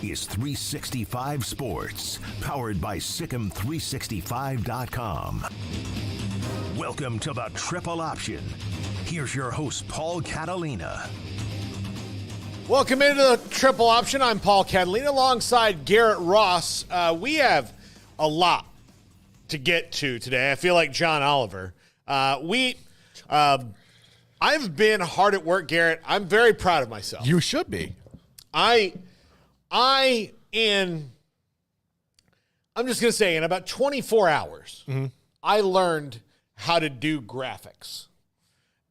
is 365 Sports, powered by Sikkim365.com. Welcome to the Triple Option. Here's your host, Paul Catalina. Welcome into the Triple Option. I'm Paul Catalina alongside Garrett Ross. We have a lot to get to today. I feel like John Oliver. I've been hard at work, Garrett. I'm very proud of myself. You should be. I'm just going to say, in about 24 hours, I learned how to do graphics.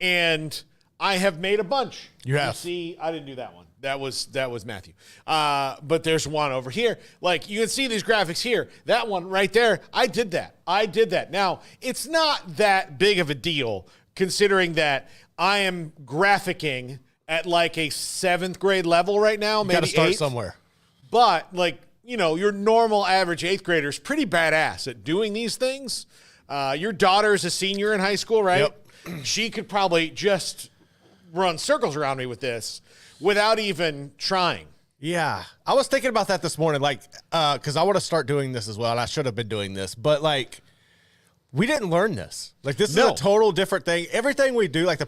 And I have made a bunch. You have. See, I didn't do that one. That was Matthew. But there's one over here. Like, you can see these graphics here. That one right there, I did that. Now, it's not that big of a deal considering that I am graphicking at like a 7th grade level right now, maybe 8th. Got to start somewhere. But, like, you know, your normal average 8th grader is pretty badass at doing these things. Your daughter's a senior in high school, right? Yep. She could probably just run circles around me with this without even trying. Yeah. I was thinking about that this morning, like, because I want to start doing this as well, and I should have been doing this. But, like, we didn't learn this. Like, this is a total different thing. Everything we do, like,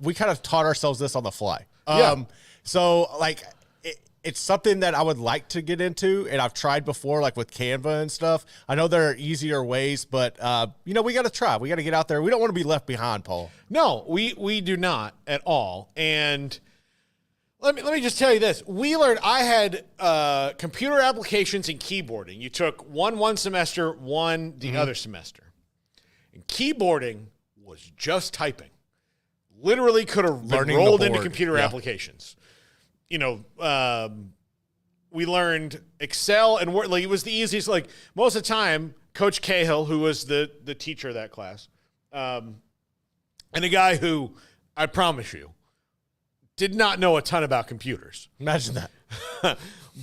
we kind of taught ourselves this on the fly. So, like, it's something that I would like to get into, and I've tried before, like with Canva and stuff. I know there are easier ways, but, you know, we got to try. We got to get out there. We don't want to be left behind, Paul. No, we do not at all. And let me just tell you this. I had computer applications and keyboarding. You took one semester, one the other semester. And keyboarding was just typing. Literally could have been rolled into computer applications. You know, we learned Excel and Word. Like, it was the easiest. Like, most of the time, Coach Cahill, who was the teacher of that class, and a guy who, I promise you, did not know a ton about computers. Imagine that.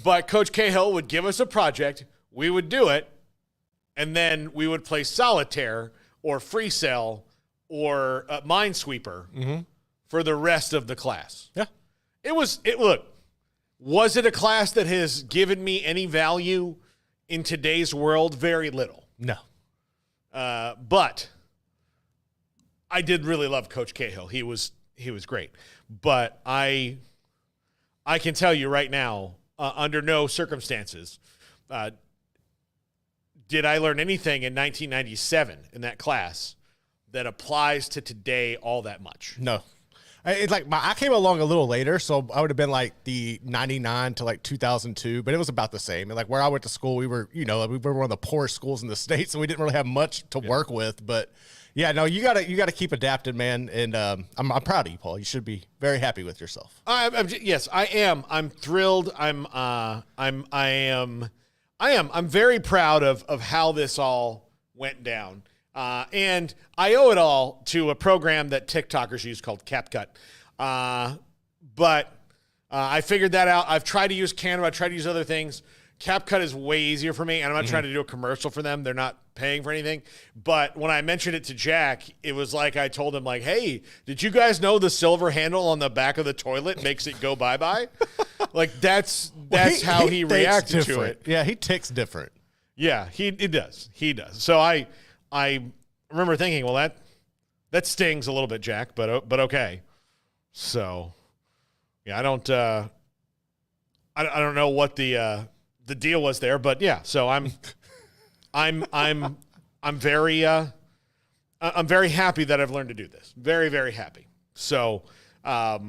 But Coach Cahill would give us a project, we would do it, and then we would play solitaire or free cell or Minesweeper for the rest of the class. Yeah. Look, was it a class that has given me any value in today's world? Very little. No. But I did really love Coach Cahill. He was great. But I can tell you right now, under no circumstances, did I learn anything in 1997 in that class that applies to today all that much? No. It's like I came along a little later, so I would have been like the 99 to like 2002, but it was about the same. And like where I went to school, we were one of the poorest schools in the state, so we didn't really have much to work with. But yeah, no, you gotta keep adapting, man. And I'm proud of you, Paul. You should be very happy with yourself. Yes, I am. I'm thrilled. I'm very proud of how this all went down. And I owe it all to a program that TikTokers use called CapCut. But I figured that out. I've tried to use Canva. I've tried to use other things. CapCut is way easier for me, and I'm not trying to do a commercial for them. They're not paying for anything. But when I mentioned it to Jack, it was like I told him, like, hey, did you guys know the silver handle on the back of the toilet makes it go bye-bye? Like, that's how he reacted to it. Yeah, he ticks different. Yeah, he does. He does. So I remember thinking, well, that stings a little bit, Jack, but okay. So, yeah, I don't know what the deal was there, but yeah. So I'm very happy that I've learned to do this. Very, very happy. So, but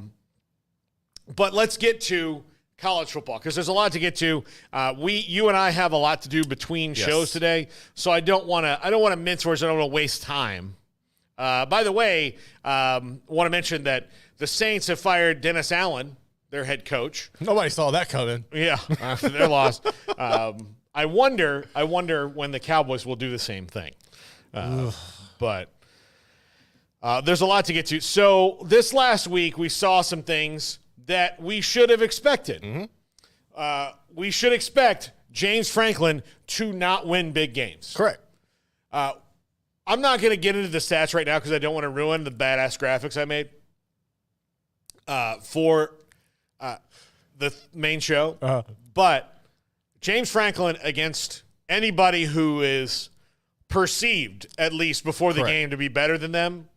let's get to college football because there's a lot to get to. You and I have a lot to do between shows today, so I don't want to mince words. I don't want to waste time. By the way, want to mention that the Saints have fired Dennis Allen, their head coach. Nobody saw that coming. Yeah, they're lost. I wonder when the Cowboys will do the same thing. But there's a lot to get to. So this last week we saw some things that we should have expected. We should expect James Franklin to not win big games. Correct. I'm not going to get into the stats right now because I don't want to ruin the badass graphics I made for the main show. But James Franklin against anybody who is perceived, at least before the game, to be better than them,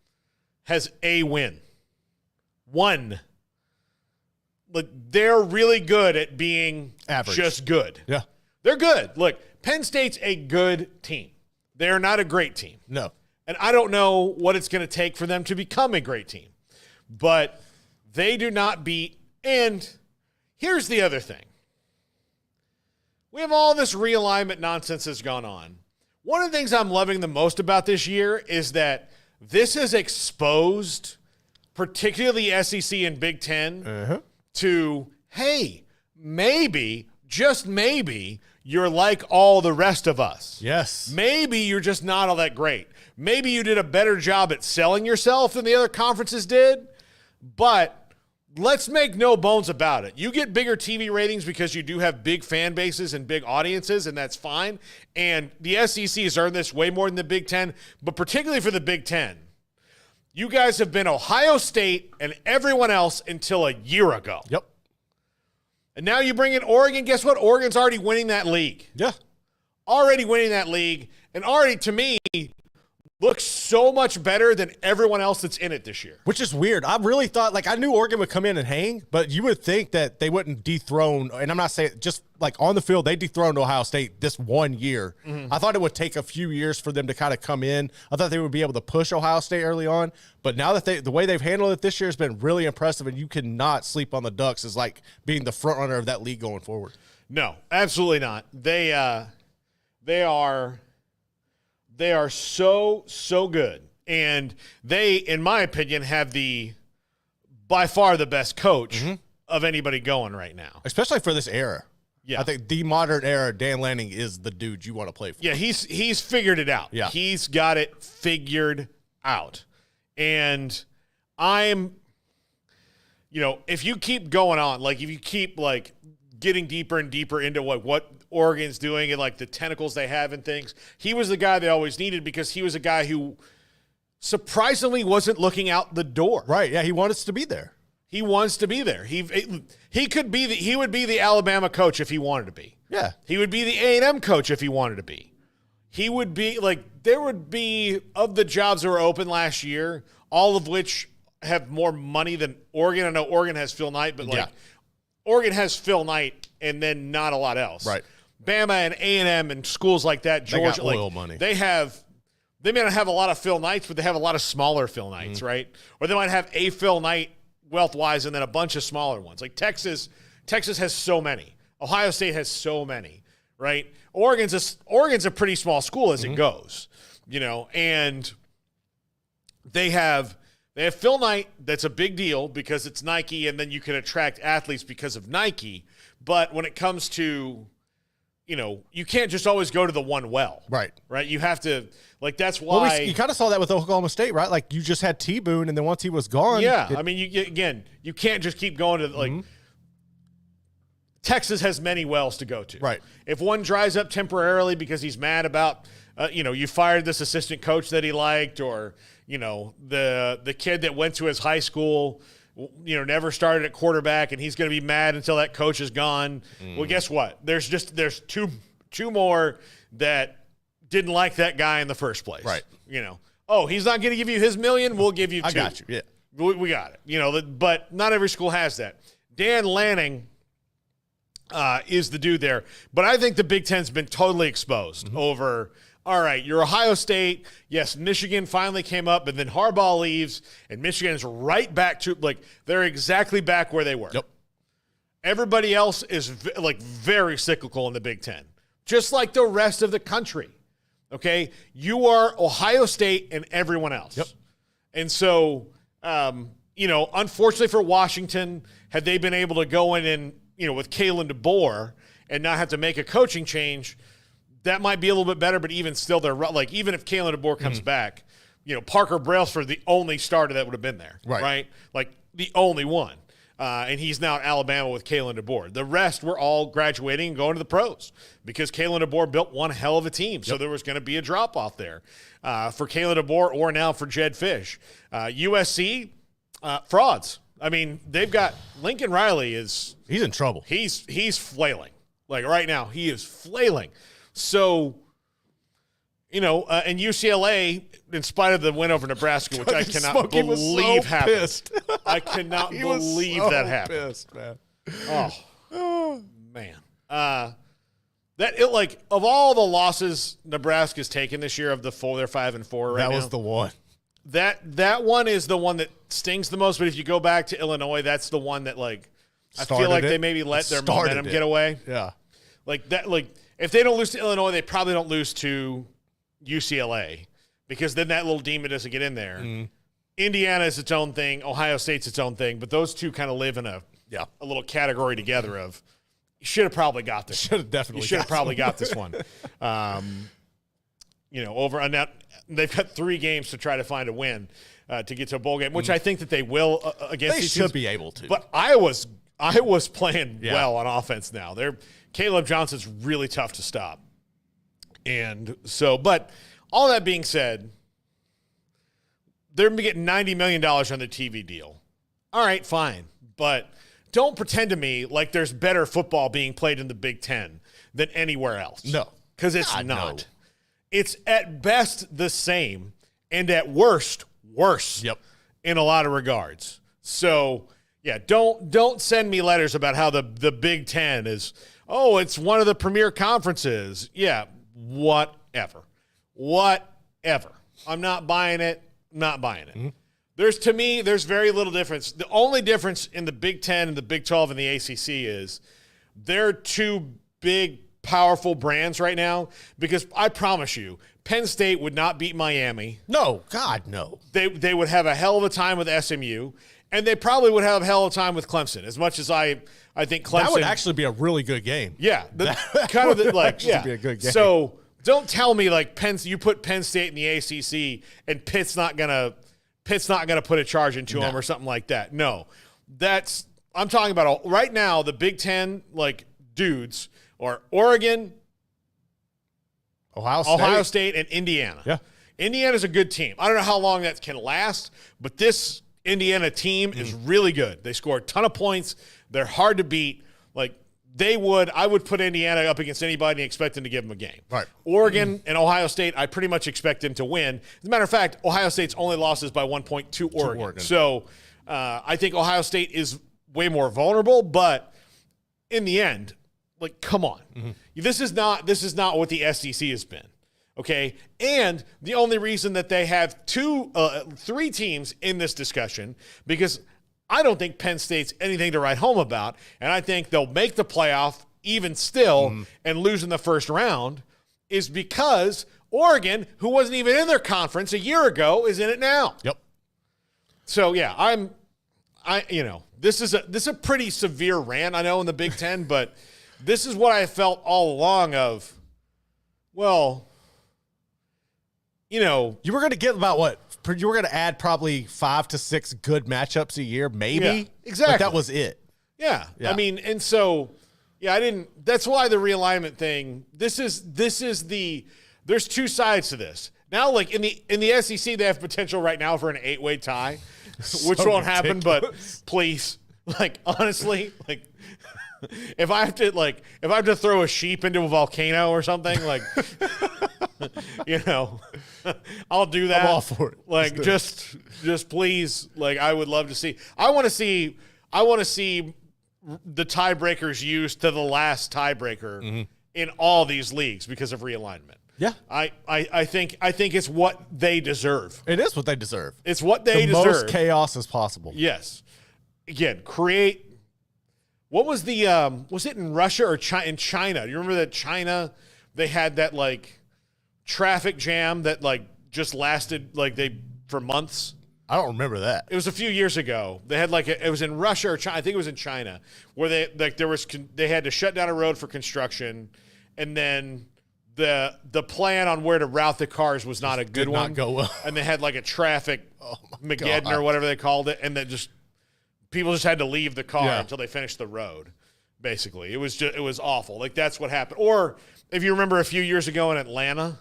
has a win. One. Like, they're really good at being average. Just good. Yeah. They're good. Look, Penn State's a good team. They're not a great team. No. And I don't know what it's going to take for them to become a great team. But they do not beat. And here's the other thing. We have all this realignment nonsense that's gone on. One of the things I'm loving the most about this year is that this has exposed, particularly SEC and Big Ten, to, hey, maybe, just maybe, you're like all the rest of us. Yes. Maybe you're just not all that great. Maybe you did a better job at selling yourself than the other conferences did, but let's make no bones about it. You get bigger TV ratings because you do have big fan bases and big audiences, and that's fine. And the SEC has earned this way more than the Big Ten, but particularly for the Big Ten, you guys have been Ohio State and everyone else until a year ago. Yep. And now you bring in Oregon. Guess what? Oregon's already winning that league. Yeah. Already winning that league, and already, to me, looks so much better than everyone else that's in it this year. Which is weird. I really thought, like, I knew Oregon would come in and hang, but you would think that they wouldn't dethrone, and I'm not saying, just like on the field, they dethroned Ohio State this 1 year. I thought it would take a few years for them to kind of come in. I thought they would be able to push Ohio State early on, but now that the way they've handled it this year has been really impressive, and you cannot sleep on the Ducks as like being the front runner of that league going forward. No, absolutely not. They are so good. And they, in my opinion, have by far the best coach of anybody going right now. Especially for this era. Yeah. I think the modern era, Dan Lanning is the dude you want to play for. Yeah, he's figured it out. Yeah. He's got it figured out. And if you keep going on, like if you keep like getting deeper and deeper into what Oregon's doing and like the tentacles they have and things, he was the guy they always needed because he was a guy who surprisingly wasn't looking out the door. Right. Yeah. He wants to be there. He wants to be there. He would be the Alabama coach if he wanted to be. Yeah. He would be the A&M coach if he wanted to be. He would be like, there would be, of the jobs that were open last year, all of which have more money than Oregon. I know Oregon has Phil Knight, but Oregon has Phil Knight and then not a lot else. Right. Bama and A&M and schools like that, Georgia, they got oil money. They may not have a lot of Phil Knights, but they have a lot of smaller Phil Knights, right? Or they might have a Phil Knight wealth-wise and then a bunch of smaller ones. Like Texas has so many. Ohio State has so many, right? Oregon's a pretty small school as it goes, and they have Phil Knight. That's a big deal because it's Nike, and then you can attract athletes because of Nike. But when it comes to, you can't just always go to the one well. Right. Right? You have to, like, that's why. You kind of saw that with Oklahoma State, right? Like, you just had T-Boone, and then once he was gone. Yeah. I mean, you can't just keep going to, like, Texas has many wells to go to. Right. If one dries up temporarily because he's mad about, you fired this assistant coach that he liked, or, the kid that went to his high school, never started at quarterback, and he's going to be mad until that coach is gone. Well, guess what? There's two more that didn't like that guy in the first place. Right. He's not going to give you his $1 million. We'll give you $2 million. I got you. Yeah. We got it. But not every school has that. Dan Lanning is the dude there. But I think the Big Ten's been totally exposed over, all right, you're Ohio State. Yes, Michigan finally came up, but then Harbaugh leaves, and Michigan's right back to, like, they're exactly back where they were. Yep. Everybody else is, very cyclical in the Big Ten, just like the rest of the country. Okay? You are Ohio State and everyone else. Yep. And so, unfortunately for Washington, had they been able to go in and, with Kalen DeBoer and not have to make a coaching change, that might be a little bit better, but even still, even if Kalen DeBoer comes back, Parker Brailsford, the only starter that would have been there, right? Like, the only one. And he's now at Alabama with Kalen DeBoer. The rest were all graduating and going to the pros because Kalen DeBoer built one hell of a team. So there was going to be a drop-off there for Kalen DeBoer or now for Jed Fish. USC, frauds. I mean, they've got Lincoln Riley he's in trouble. He's flailing. Like right now, he is flailing. So, and UCLA, in spite of the win over Nebraska, which I cannot believe happened. I cannot believe that happened. Pissed, man. Oh, man. Of all the losses Nebraska's taken this year, of the 4, they're 5-4 right now. That was the one. That one is the one that stings the most. But if you go back to Illinois, that's the one that I feel like they maybe let their momentum get away. Yeah, if they don't lose to Illinois, they probably don't lose to UCLA, because then that little demon doesn't get in there. Mm. Indiana is its own thing. Ohio State's its own thing. But those two kind of live in a little category together of, you should have probably got this. Should have definitely. You should have probably got this one. Over on that, they've got 3 games to try to find a win to get to a bowl game, which I think that they will against. They these should teams. be able to. But I was playing well on offense. Now Caleb Johnson's really tough to stop, and so. But all that being said, they're getting $90 million on their TV deal. All right, fine, but don't pretend to me like there's better football being played in the Big Ten than anywhere else. No. Because it's not. No. It's at best the same, and at worst, worse in a lot of regards. So, don't send me letters about how the Big Ten is, it's one of the premier conferences. Yeah, whatever. I'm not buying it. Mm-hmm. There's very little difference. The only difference in the Big Ten and the Big 12 and the ACC is they're 2 big, powerful brands right now, because I promise you, Penn State would not beat Miami. No, God, no. They would have a hell of a time with SMU, and they probably would have a hell of a time with Clemson, as much as I think Clemson. That would actually be a really good game. Yeah. Be a good game. So don't tell me you put Penn State in the ACC and Pitt's not gonna put a charge into them or something like that. No, I'm talking about right now. The Big Ten dudes are Oregon, Ohio State, and Indiana. Yeah, Indiana's a good team. I don't know how long that can last, but this Indiana team is really good. They score a ton of points. They're hard to beat. I would put Indiana up against anybody and expect them to give them a game. Right. Oregon and Ohio State, I pretty much expect them to win. As a matter of fact, Ohio State's only losses by 1 point to Oregon. So I think Ohio State is way more vulnerable, but in the end, come on. Mm-hmm. This is not what the SEC has been. Okay. And the only reason that they have 3 teams in this discussion, because I don't think Penn State's anything to write home about, and I think they'll make the playoff even still and lose in the first round, is because Oregon, who wasn't even in their conference a year ago, is in it now. Yep. So this is a pretty severe rant, I know, in the Big Ten, but this is what I felt all along of, you were going to get about what? You were going to add probably 5 to 6 good matchups a year, maybe. Yeah, exactly. But that was it. Yeah. I mean, and so, that's why the realignment thing, there's 2 sides to this. Now, in the SEC, they have potential right now for an 8-way tie, which won't happen, but please, honestly, if I have to throw a sheep into a volcano or something, I'll do that. I'm all for it. Just please, I would love to see. I want to see the tiebreakers used to the last tiebreaker in all these leagues because of realignment. Yeah. I think it's what they deserve. It is what they deserve. It's what they deserve. The most chaos as possible. Yes. Again, create. What was was it in Russia or in China? Do you remember that China, they had that traffic jam that just lasted for months? I don't remember that. It was a few years ago. They had it was in Russia or China. I think it was in China, where they had to shut down a road for construction, and then the plan on where to route the cars was not a good one. Did not go well. And they had a traffic Mageddon or whatever they called it, and that just people just had to leave the car until they finished the road. Basically, it was awful. That's what happened. Or if you remember a few years ago in Atlanta,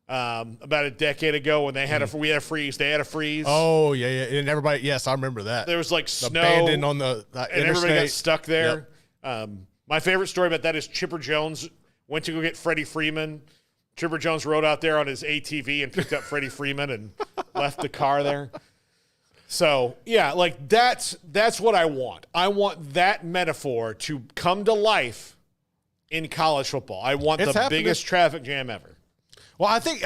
about a decade ago when we had a freeze. They had a freeze. Oh yeah, and everybody. Yes, I remember that. There was snow abandoned on the and everybody got stuck there. Yep. My favorite story about that is Chipper Jones went to go get Freddie Freeman. Chipper Jones rode out there on his ATV and picked up Freddie Freeman and left the car there. So, yeah, like that's what I want. I want that metaphor to come to life in college football. I want the biggest traffic jam ever. Well, I think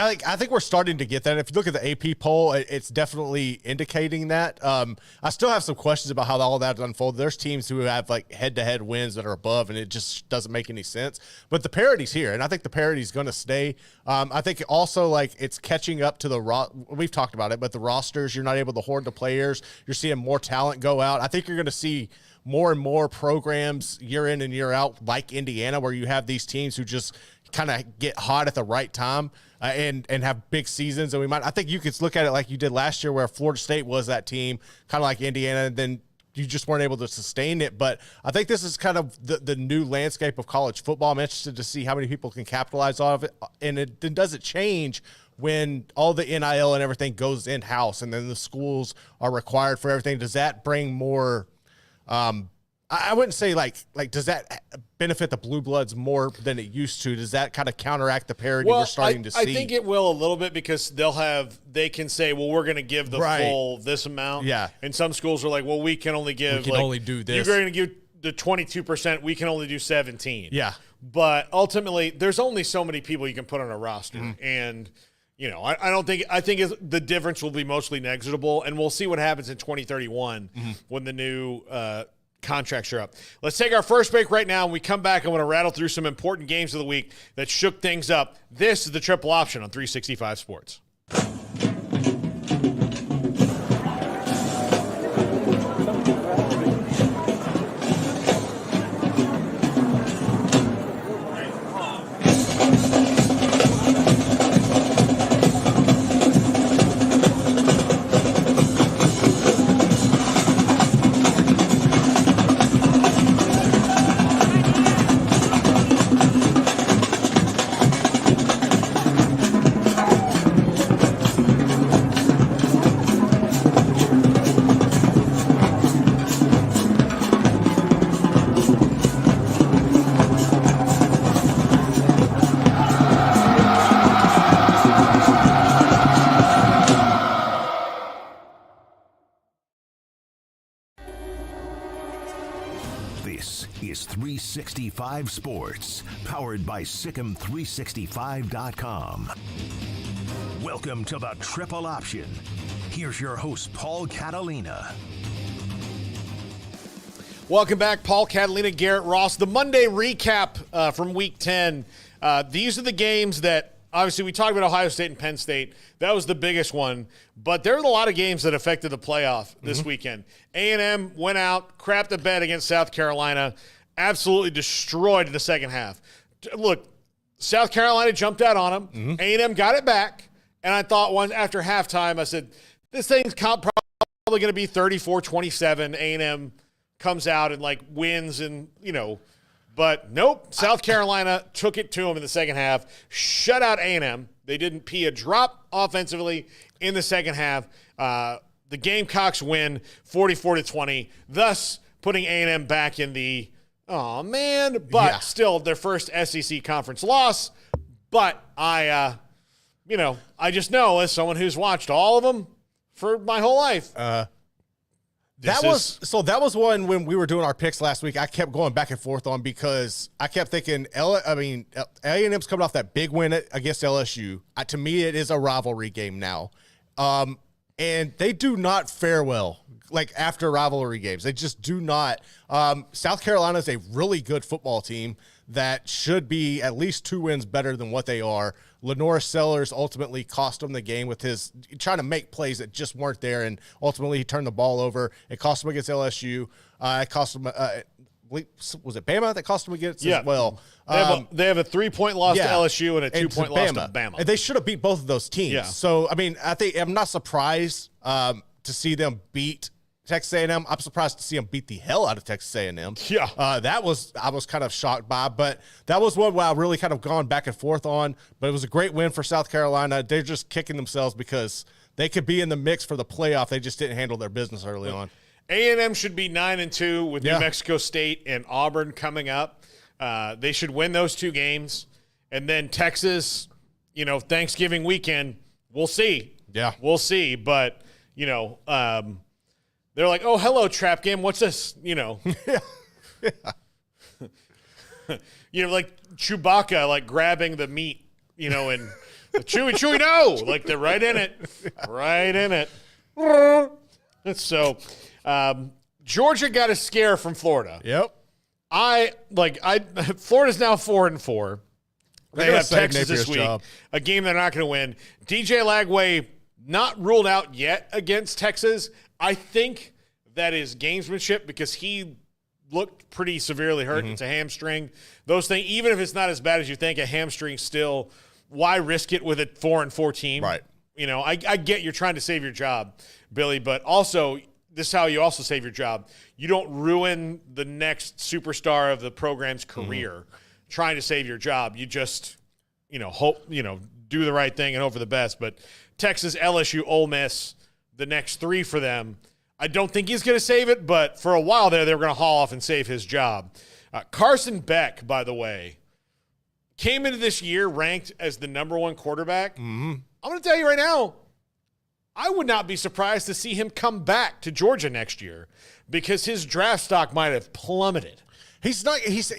we're starting to get that. If you look at the AP poll, it's definitely indicating that. I still have some questions about how all that unfolded. There's teams who have like head-to-head wins that are above, and it just doesn't make any sense. But the parity's here, and I think the parity's going to stay. I think also like it's catching up to we've talked about it, but the rosters, you're not able to hoard the players. You're seeing more talent go out. I think you're going to see more and more programs year in and year out, like Indiana, where you have these teams who just kind of get hot at the right time and have big seasons. And I think you could look at it like you did last year, where Florida State was that team, kind of like Indiana, and then you just weren't able to sustain it. But I think this is kind of the new landscape of college football. I'm interested to see how many people can capitalize off it. And then does it change when all the NIL and everything goes in-house and then the schools are required for everything? Does that bring more I wouldn't say like does that benefit the Blue Bloods more than it used to? Does that kind of counteract the parity we're starting to see? I think it will a little bit, because they can say, well, we're going to give the full this amount. Yeah. And some schools are like, well, we can only give, only do this. You're going to give the 22%, we can only do 17. Yeah. But ultimately, there's only so many people you can put on a roster. Mm-hmm. And, I think the difference will be mostly negligible, and we'll see what happens in 2031 when the new contracts are up. Let's take our first break right now. When we come back, I want to rattle through some important games of the week that shook things up. This is the Triple Option on 365 Sports. This is 365 Sports, powered by Sikkim365.com. Welcome to the Triple Option. Here's your host, Paul Catalina. Welcome back, Paul Catalina, Garrett Ross. The Monday recap from Week 10. These are the games that, obviously, we talked about Ohio State and Penn State. That was the biggest one. But there were a lot of games that affected the playoff this weekend. A&M went out, crapped the bed against South Carolina, absolutely destroyed in the second half. Look, South Carolina jumped out on them. A&M got it back. And I thought after halftime, I said, this thing's probably going to be 34-27. A&M comes out and, wins and, But nope, South Carolina took it to them in the second half, shut out A&M. They didn't pee a drop offensively in the second half. The Gamecocks win 44-20, thus putting A&M back in the, still their first SEC conference loss. But I just know, as someone who's watched all of them for my whole life. That was one when we were doing our picks last week. I kept going back and forth on, because I kept thinking, A&M's coming off that big win against LSU. To me, it is a rivalry game now, and they do not fare well after rivalry games. They just do not. South Carolina is a really good football team that should be at least 2 wins better than what they are. Lenore Sellers ultimately cost him the game with his trying to make plays that just weren't there, and ultimately he turned the ball over. It cost him against LSU. It cost him. Was it Bama that cost him against as well? They have a 3-point loss to LSU and a 2-point loss to Bama. And they should have beat both of those teams. Yeah. So, I'm not surprised to see them beat Texas A&M. I'm surprised to see them beat the hell out of Texas A&M. Yeah. I was kind of shocked by, but that was one where I really kind of gone back and forth on. But it was a great win for South Carolina. They're just kicking themselves because they could be in the mix for the playoff. They just didn't handle their business early on. A&M should be 9-2 with New Mexico State and Auburn coming up. They should win those 2 games. And then Texas, Thanksgiving weekend, we'll see. Yeah. We'll see. But, they're like, oh, hello, trap game. What's this? Yeah. Like Chewbacca, like grabbing the meat, and Chewy, no. Like they're right in it. Right in it. So, Georgia got a scare from Florida. Yep. Florida's now 4-4. They have Texas this week, job. a game they're not going to win. DJ Lagway not ruled out yet against Texas. I think that is gamesmanship because he looked pretty severely hurt. It's a hamstring. Those things, even if it's not as bad as you think, a hamstring still, why risk it with a 4-4 team? Right. I get you're trying to save your job, Billy, but also this is how you also save your job. You don't ruin the next superstar of the program's career trying to save your job. You just, hope, do the right thing and hope for the best. But Texas, LSU, Ole Miss, the next 3 for them. I don't think he's going to save it, but for a while there, they were going to haul off and save his job. Carson Beck, by the way, came into this year ranked as the number 1 quarterback. I'm going to tell you right now, I would not be surprised to see him come back to Georgia next year because his draft stock might have plummeted. He's not. He is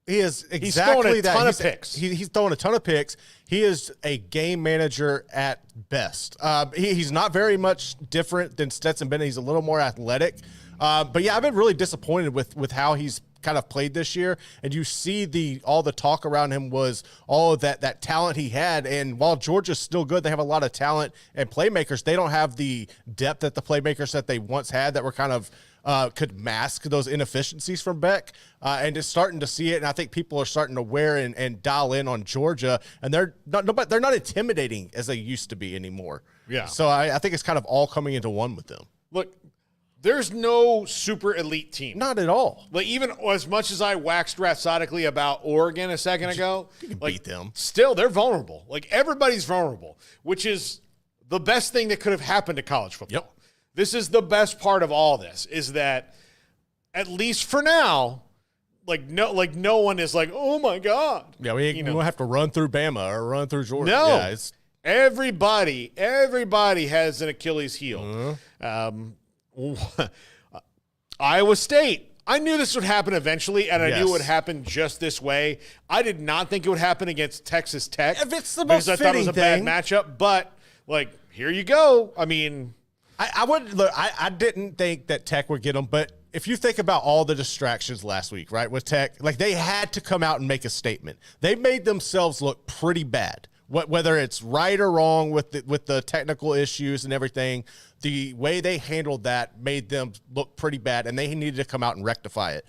exactly he's throwing a that. ton of picks. He's throwing a ton of picks. He is a game manager at best. He's not very much different than Stetson Bennett. He's a little more athletic. But yeah, I've been really disappointed with how he's kind of played this year. And you see all the talk around him was all of that talent he had. And while Georgia's still good, they have a lot of talent and playmakers. They don't have the depth that the playmakers that they once had that were kind of could mask those inefficiencies from Beck. And it's starting to see it. And I think people are starting to wear and dial in on Georgia. And they're not intimidating as they used to be anymore. Yeah. So I think it's kind of all coming into one with them. Look, there's no super elite team. Not at all. Like, even as much as I waxed rhapsodically about Oregon a second ago, You can like, beat them. Still, they're vulnerable. Like, everybody's vulnerable, which is the best thing that could have happened to college football. Yep. This is the best part of all this, is that at least for now, no one is like, oh my God. Yeah, we don't have to run through Bama or run through Georgia. No. Yeah, everybody has an Achilles heel. Iowa State. I knew this would happen eventually, and I knew it would happen just this way. I did not think it would happen against Texas Tech. If it's the because most I thought it was a fitting bad matchup, but here you go. I mean, I didn't think that Tech would get them, but if you think about all the distractions last week, right, with Tech, they had to come out and make a statement. They made themselves look pretty bad. Whether it's right or wrong with the technical issues and everything, the way they handled that made them look pretty bad, and they needed to come out and rectify it.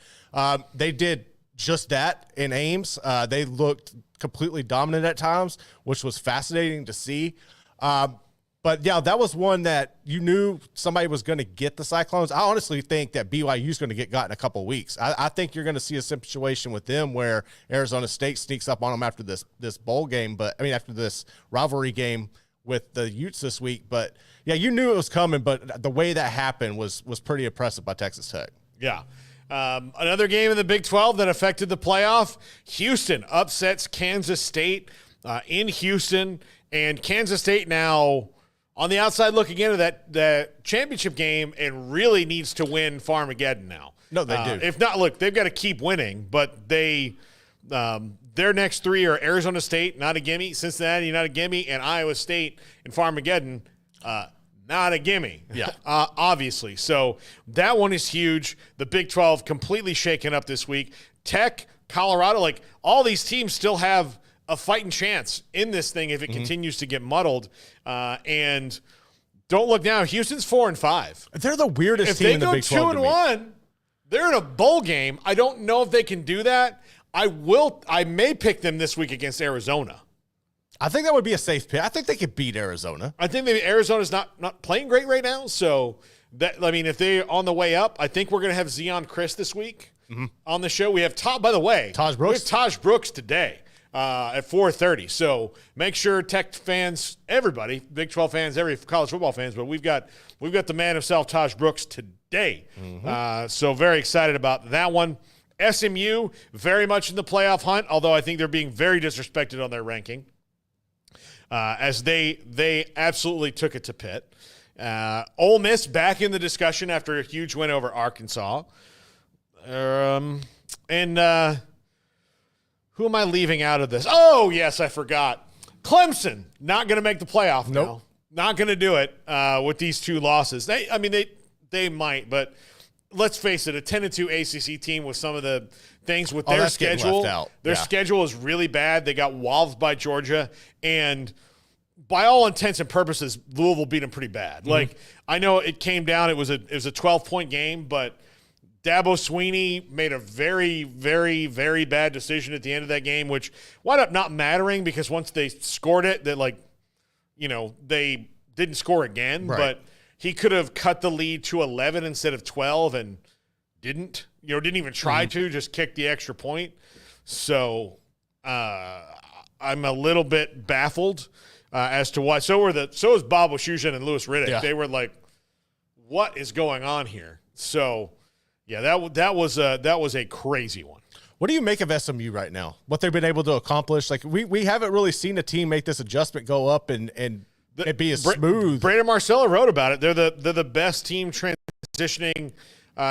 They did just that in Ames. They looked completely dominant at times, which was fascinating to see. But, yeah, that was one that you knew somebody was going to get the Cyclones. I honestly think that BYU is going to get got in a couple of weeks. I think you're going to see a situation with them where Arizona State sneaks up on them after this bowl game, after this rivalry game with the Utes this week. But, yeah, you knew it was coming, but the way that happened was pretty impressive by Texas Tech. Yeah. Another game in the Big 12 that affected the playoff. Houston upsets Kansas State in Houston, and Kansas State now – on the outside looking into that championship game and really needs to win Farmageddon now. No, they do. If not, look, they've got to keep winning, but their next 3 are Arizona State, not a gimme, Cincinnati, not a gimme, and Iowa State and Farmageddon, not a gimme. Yeah. Obviously. So that one is huge. The Big 12 completely shaken up this week. Tech, Colorado, all these teams still have a fighting chance in this thing if it continues to get muddled. And don't look now. Houston's 4-5. They're the weirdest team in the Big 12. If they go 2-1, they're in a bowl game. I don't know if they can do that. I may pick them this week against Arizona. I think that would be a safe pick. I think they could beat Arizona. I think maybe Arizona's not playing great right now. So if they're on the way up, I think we're going to have Zion Chris this week on the show. We have Taj Brooks. We have Taj Brooks today. At 4:30. So make sure Tech fans, everybody, Big 12 fans, every college football fans, but we've got the man himself, Taj Brooks, today. So very excited about that one. SMU, very much in the playoff hunt, although I think they're being very disrespected on their ranking, as they absolutely took it to Pitt. Ole Miss back in the discussion after a huge win over Arkansas. And who am I leaving out of this? Oh, yes, I forgot. Clemson, not going to make the playoff now. Not going to do it with these two losses. They might, but let's face it, a 10-2 ACC team with some of the things with their schedule. Their schedule is really bad. They got walloped by Georgia, and by all intents and purposes, Louisville beat them pretty bad. Mm-hmm. Like, I know it came down. It was a 12-point game, but Dabo Swinney made a very, very, very bad decision at the end of that game, which wound up not mattering because once they scored it, that they didn't score again. Right. But he could have cut the lead to 11 instead of 12 and didn't even try to, just kick the extra point. So I'm a little bit baffled as to why. So is Bob Wischusen and Louis Riddick. Yeah. They were like, what is going on here? So yeah, that was a crazy one. What do you make of SMU right now? What they've been able to accomplish? Like we haven't really seen a team make this adjustment go up and it be as smooth. Brandon Marcella wrote about it. They're the best team transitioning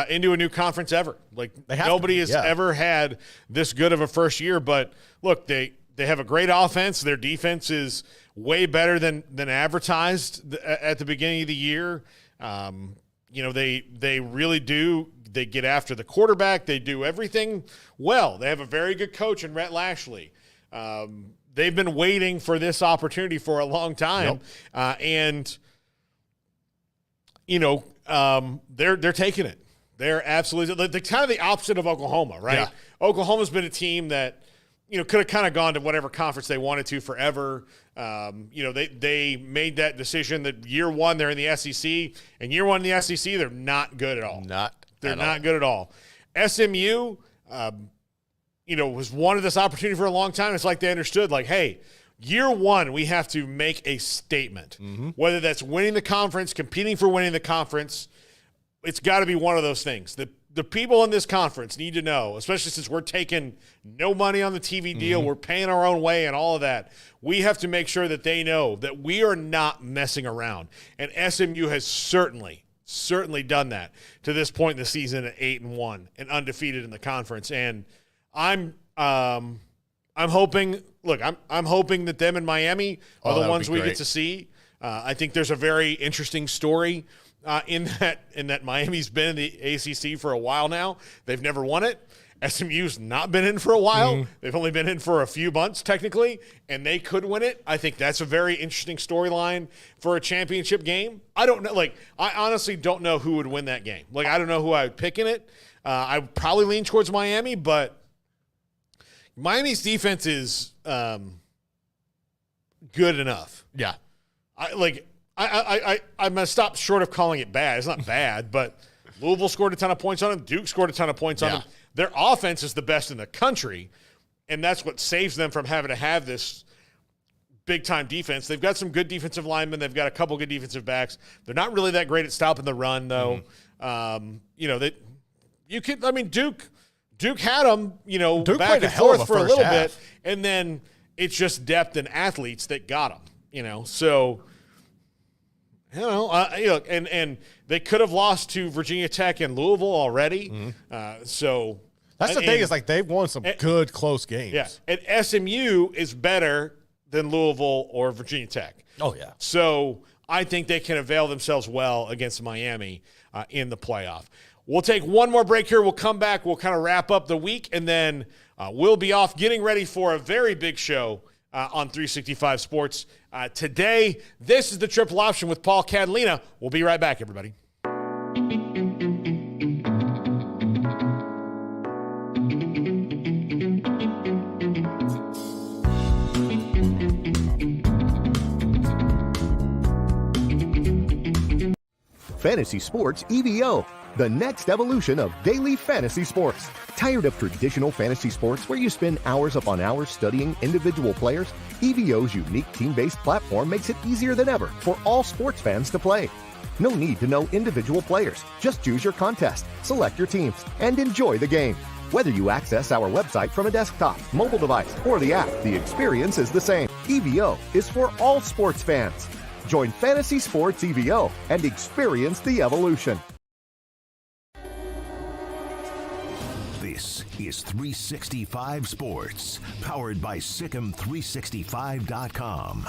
into a new conference ever. Like nobody has ever had this good of a first year. But look, they have a great offense. Their defense is way better than advertised at the beginning of the year. They really do. They get after the quarterback. They do everything well. They have a very good coach in Rhett Lashley. They've been waiting for this opportunity for a long time. Yep. They're taking it. They're absolutely – they're kind of the opposite of Oklahoma, right? Yeah. Oklahoma's been a team that, could have kind of gone to whatever conference they wanted to forever. They made that decision that year one they're in the SEC, and year one in the SEC they're not good at all. They're not good at all. SMU, was wanted this opportunity for a long time. It's like they understood, like, hey, year one we have to make a statement. Mm-hmm. Whether that's winning the conference, competing for winning the conference, it's got to be one of those things. The people in this conference need to know, especially since we're taking no money on the TV deal, mm-hmm. we're paying our own way and all of that. We have to make sure that they know that we are not messing around. And SMU has certainly done that to this point in the season at 8-1 and undefeated in the conference. And I'm hoping. Look, I'm hoping that them and Miami are the ones we get to see. I think there's a very interesting story in that Miami's been in the ACC for a while now. They've never won it. SMU's not been in for a while. Mm-hmm. They've only been in for a few months technically, and they could win it. I think that's a very interesting storyline for a championship game. I don't know. Like, I honestly don't know who would win that game. Like, I don't know who I would pick in it. I would probably lean towards Miami, but Miami's defense is good enough. Yeah. I'm going to stop short of calling it bad. It's not bad, but Louisville scored a ton of points on them. Duke scored a ton of points on them. Their offense is the best in the country, and that's what saves them from having to have this big-time defense. They've got some good defensive linemen. They've got a couple good defensive backs. They're not really that great at stopping the run, though. Mm-hmm. Duke had them, Duke back and forth for a little bit, and then it's just depth and athletes that got them, So, and they could have lost to Virginia Tech and Louisville already. Mm-hmm. So that's the thing is, like, they've won some good close games. Yeah, and SMU is better than Louisville or Virginia Tech. Oh, yeah. So I think they can avail themselves well against Miami in the playoff. We'll take one more break here. We'll come back. We'll kind of wrap up the week, and then we'll be off getting ready for a very big show on 365 Sports. Today, this is the Triple Option with Paul Catalina. We'll be right back, everybody. Fantasy Sports EVO, the next evolution of daily fantasy sports. Tired of traditional fantasy sports where you spend hours upon hours studying individual players? EVO's unique team-based platform makes it easier than ever for all sports fans to play. No need to know individual players. Just choose your contest, select your teams, and enjoy the game. Whether you access our website from a desktop, mobile device, or the app, the experience is the same. EVO is for all sports fans. Join Fantasy Sports EVO and experience the evolution. This is 365 Sports, powered by Sikkim365.com.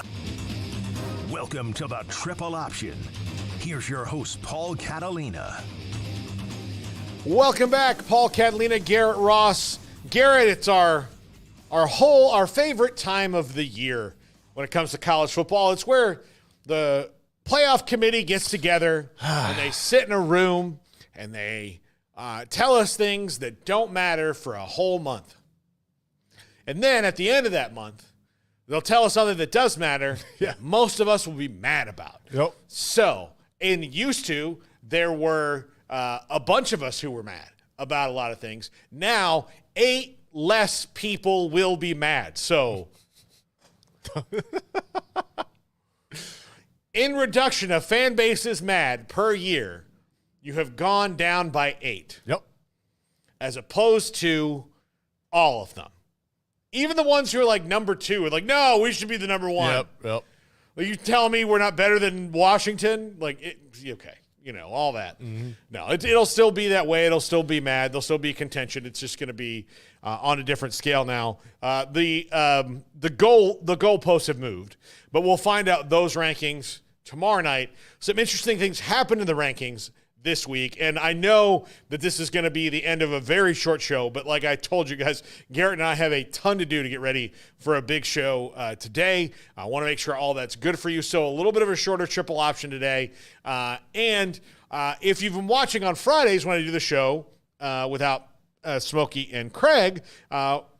Welcome to the Triple Option. Here's your host, Paul Catalina. Welcome back, Paul Catalina, Garrett Ross. Garrett, it's our favorite time of the year when it comes to college football. It's where the playoff committee gets together and they sit in a room and they tell us things that don't matter for a whole month. And then at the end of that month, they'll tell us something that does matter that most of us will be mad about. Yep. So, there were a bunch of us who were mad about a lot of things. Now, 8 less people will be mad. So, in reduction of fan bases mad per year, you have gone down by 8. Yep. As opposed to all of them. Even the ones who are like number 2 are like, no, we should be the number 1. Yep. Are you telling me we're not better than Washington? Okay. All that. Mm-hmm. No, it'll still be that way. It'll still be mad. There'll still be contention. It's just going to be on a different scale now. The goalposts have moved, but we'll find out those rankings tomorrow night. Some interesting things happened in the rankings this week, and I know that this is going to be the end of a very short show, but like I told you guys, Garrett and I have a ton to do to get ready for a big show today. I want to make sure all that's good for you, so a little bit of a shorter triple option today. And if you've been watching on Fridays when I do the show without Smokey and Craig,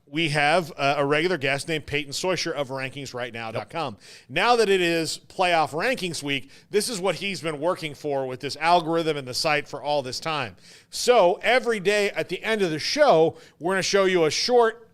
we have a regular guest named Peyton Soysher of rankingsrightnow.com. Yep. Now that it is playoff rankings week, this is what he's been working for with this algorithm and the site for all this time. So every day at the end of the show, we're going to show you a short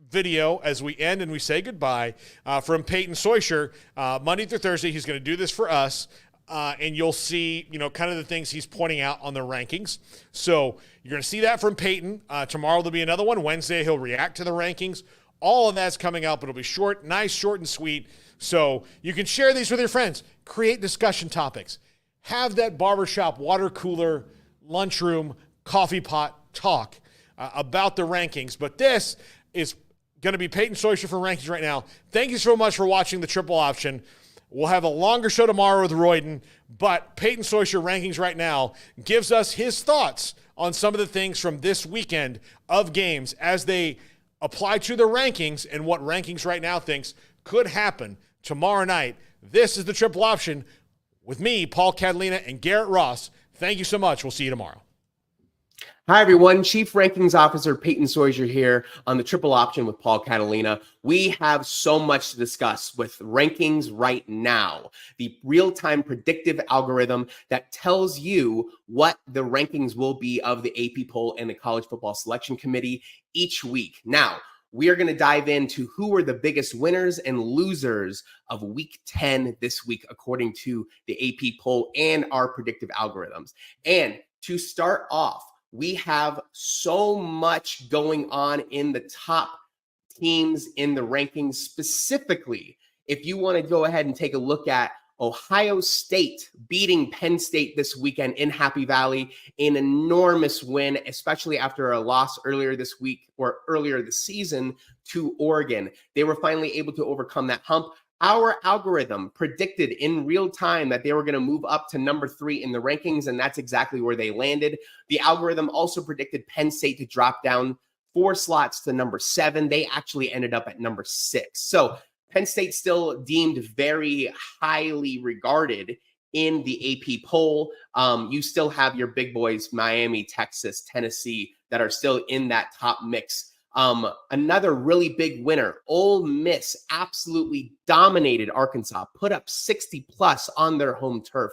video as we end and we say goodbye from Peyton Soysher. Monday through Thursday, he's going to do this for us. And you'll see, kind of the things he's pointing out on the rankings. So you're going to see that from Peyton. Tomorrow there'll be another one. Wednesday he'll react to the rankings. All of that's coming up. It'll be short, nice, short, and sweet. So you can share these with your friends. Create discussion topics. Have that barbershop, water cooler, lunchroom, coffee pot talk about the rankings. But this is going to be Peyton Soysher for Rankings Right Now. Thank you so much for watching the Triple Option. We'll have a longer show tomorrow with Royden, but Peyton Soysher Rankings Right Now gives us his thoughts on some of the things from this weekend of games as they apply to the rankings and what Rankings Right Now thinks could happen tomorrow night. This is the Triple Option with me, Paul Catalina, and Garrett Ross. Thank you so much. We'll see you tomorrow. Hi, everyone. Chief Rankings Officer Peyton Soysher here on the Triple Option with Paul Catalina. We have so much to discuss with Rankings Right Now, the real-time predictive algorithm that tells you what the rankings will be of the AP poll and the College Football Selection Committee each week. Now, we are going to dive into who are the biggest winners and losers of Week 10 this week, according to the AP poll and our predictive algorithms. And to start off, we have so much going on in the top teams in the rankings. Specifically, if you want to go ahead and take a look at Ohio State beating Penn State this weekend in Happy Valley, an enormous win, especially after a loss earlier this week or earlier this season to Oregon. They were finally able to overcome that hump. Our algorithm predicted in real time that they were going to move up to number 3 in the rankings, and that's exactly where they landed. The algorithm also predicted Penn State to drop down 4 slots to number 7. They actually ended up at number 6. So Penn State still deemed very highly regarded in the AP poll. You still have your big boys, Miami, Texas, Tennessee, that are still in that top mix. Another really big winner, Ole Miss absolutely dominated Arkansas, put up 60 plus on their home turf.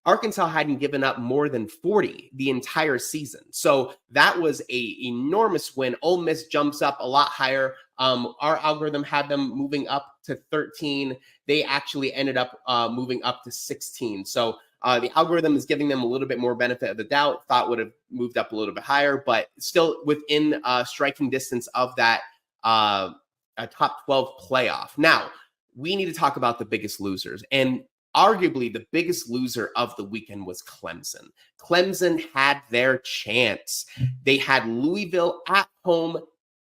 Arkansas hadn't given up more than 40 the entire season. So that was an enormous win. Ole Miss jumps up a lot higher. Our algorithm had them moving up to 13. They actually ended up moving up to 16. So The algorithm is giving them a little bit more benefit of the doubt. Thought would have moved up a little bit higher, but still within striking distance of that a top 12 playoff. Now, we need to talk about the biggest losers. And arguably the biggest loser of the weekend was Clemson. Clemson had their chance. They had Louisville at home,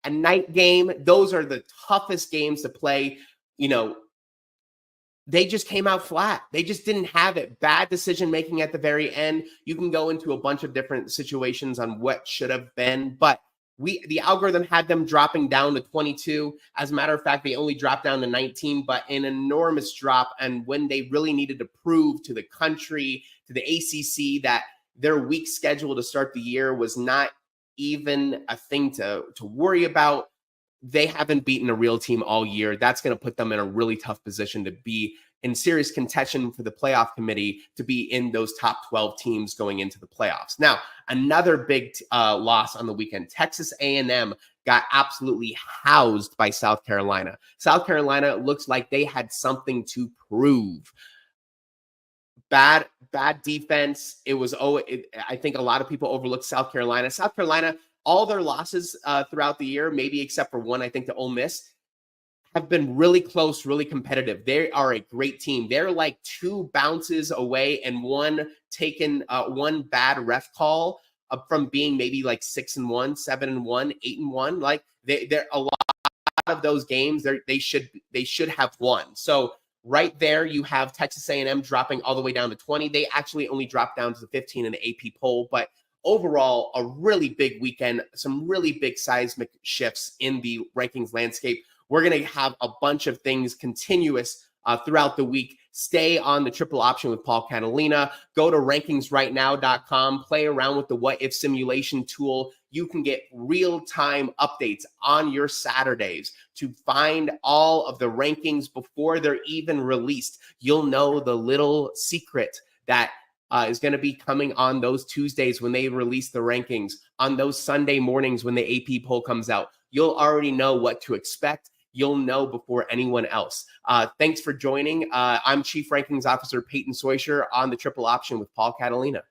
a night game. Those are the toughest games to play. They just came out flat. They just didn't have it. Bad decision making at the very end. You can go into a bunch of different situations on what should have been, but the algorithm had them dropping down to 22. As a matter of fact, they only dropped down to 19, but an enormous drop. And when they really needed to prove to the country, to the ACC, that their weak schedule to start the year was not even a thing to worry about, they haven't beaten a real team all year. That's going to put them in a really tough position to be in serious contention for the playoff committee, to be in those top 12 teams going into the playoffs. Now, another big loss on the weekend, Texas A&M got absolutely housed by South Carolina. South Carolina looks like they had something to prove. Bad defense. I think a lot of people overlooked South Carolina. South Carolina, all their losses throughout the year, maybe except for one, I think, to Ole Miss, have been really close, really competitive. They are a great team. They're like 2 bounces away and one bad ref call from being maybe like 6-1, 7-1, 8-1. Like they're a lot of those games they should have won. So right there, you have Texas A&M dropping all the way down to 20. They actually only dropped down to the 15 in the AP poll, but overall, a really big weekend, some really big seismic shifts in the rankings landscape. We're going to have a bunch of things continuous throughout the week. Stay on the Triple Option with Paul Catalina. Go to rankingsrightnow.com. Play around with the What If simulation tool. You can get real-time updates on your Saturdays to find all of the rankings before they're even released. You'll know the little secret that is going to be coming on those Tuesdays when they release the rankings, on those Sunday mornings when the AP poll comes out. You'll already know what to expect. You'll know before anyone else. Thanks for joining. I'm Chief Rankings Officer Peyton Soysher on the Triple Option with Paul Catalina.